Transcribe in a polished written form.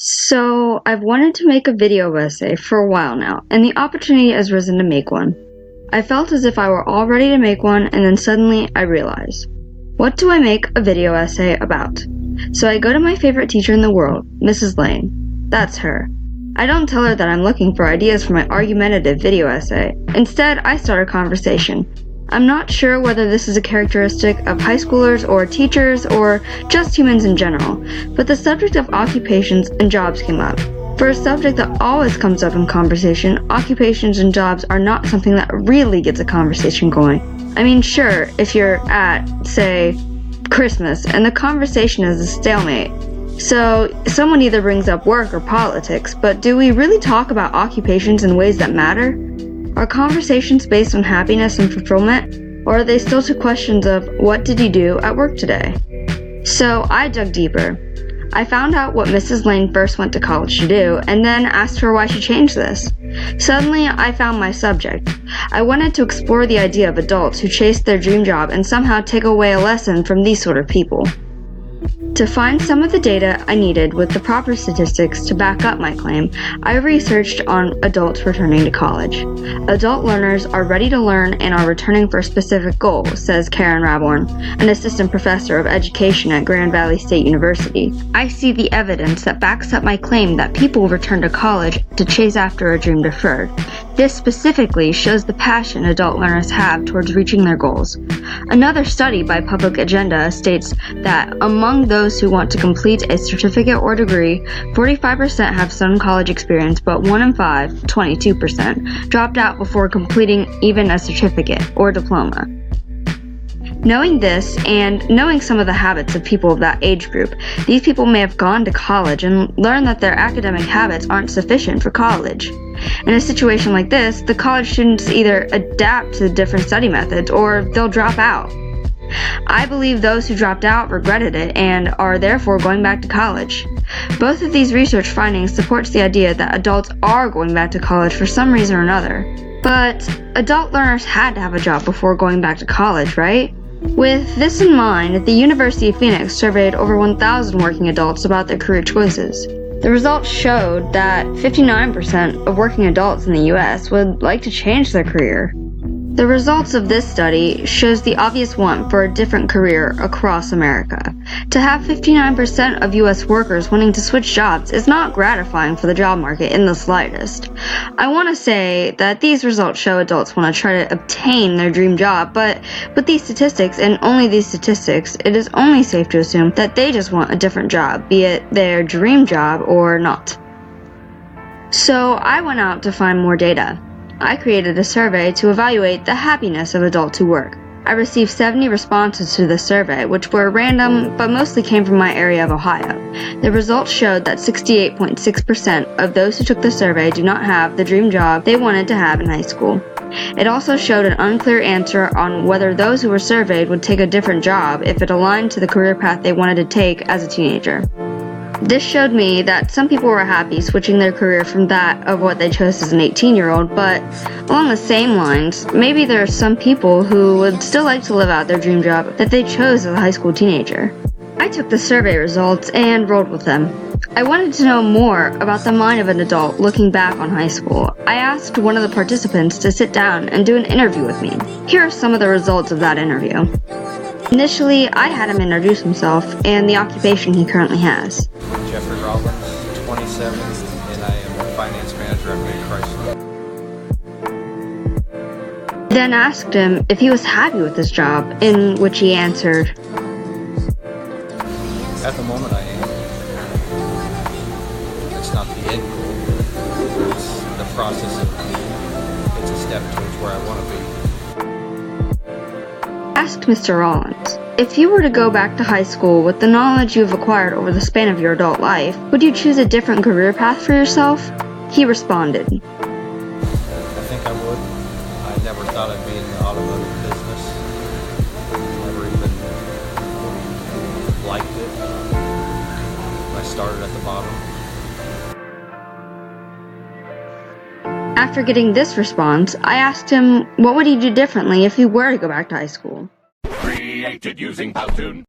So, I've wanted to make a video essay for a while now, and the opportunity has risen to make one. I felt as if I were all ready to make one, and then suddenly I realized, what do I make a video essay about? So I go to my favorite teacher in the world, Mrs. Lane. That's her. I don't tell her that I'm looking for ideas for my argumentative video essay. Instead, I start a conversation. I'm not sure whether this is a characteristic of high schoolers or teachers or just humans in general, but the subject of occupations and jobs came up. For a subject that always comes up in conversation, occupations and jobs are not something that really gets a conversation going. I mean, sure, if you're at, say, Christmas and the conversation is a stalemate, so someone either brings up work or politics, but do we really talk about occupations in ways that matter? Are conversations based on happiness and fulfillment, or are they still to questions of what did you do at work today? So I dug deeper. I found out what Mrs. Lane first went to college to do, and then asked her why she changed this. Suddenly, I found my subject. I wanted to explore the idea of adults who chase their dream job and somehow take away a lesson from these sort of people. To find some of the data I needed with the proper statistics to back up my claim, I researched on adults returning to college. Adult learners are ready to learn and are returning for a specific goal, says Karen Raborn, an assistant professor of education at Grand Valley State University. I see the evidence that backs up my claim that people return to college to chase after a dream deferred. This specifically shows the passion adult learners have towards reaching their goals. Another study by Public Agenda states that among those who want to complete a certificate or degree, 45% have some college experience, but 1 in 5, 22%, dropped out before completing even a certificate or diploma. Knowing this, and knowing some of the habits of people of that age group, these people may have gone to college and learned that their academic habits aren't sufficient for college. In a situation like this, the college students either adapt to different study methods or they'll drop out. I believe those who dropped out regretted it and are therefore going back to college. Both of these research findings supports the idea that adults are going back to college for some reason or another. But adult learners had to have a job before going back to college, right? With this in mind, the University of Phoenix surveyed over 1,000 working adults about their career choices. The results showed that 59% of working adults in the U.S. would like to change their career. The results of this study shows the obvious want for a different career across America. To have 59% of U.S. workers wanting to switch jobs is not gratifying for the job market in the slightest. I want to say that these results show adults want to try to obtain their dream job, but with these statistics and only these statistics, it is only safe to assume that they just want a different job, be it their dream job or not. So I went out to find more data. I created a survey to evaluate the happiness of adults who work. I received 70 responses to the survey, which were random but mostly came from my area of Ohio. The results showed that 68.6% of those who took the survey do not have the dream job they wanted to have in high school. It also showed an unclear answer on whether those who were surveyed would take a different job if it aligned to the career path they wanted to take as a teenager. This showed me that some people were happy switching their career from that of what they chose as an 18-year-old, but along the same lines, maybe there are some people who would still like to live out their dream job that they chose as a high school teenager. I took the survey results and rolled with them. I wanted to know more about the mind of an adult looking back on high school. I asked one of the participants to sit down and do an interview with me. Here are some of the results of that interview. Initially, I had him introduce himself and the occupation he currently has. Jeffrey Robbins, 27, and I am a finance manager at Chrysler. Then asked him if he was happy with his job, in which he answered, At the moment I am. It's not the end goal. It's the process of it's a step towards where I want to be. Asked Mr. Rollins, if you were to go back to high school with the knowledge you have acquired over the span of your adult life, would you choose a different career path for yourself? He responded, I think I would. I never thought I'd be in the automotive business. Never even liked it. I started at the bottom. After getting this response, I asked him what would he do differently if he were to go back to high school. Created using Powtoon.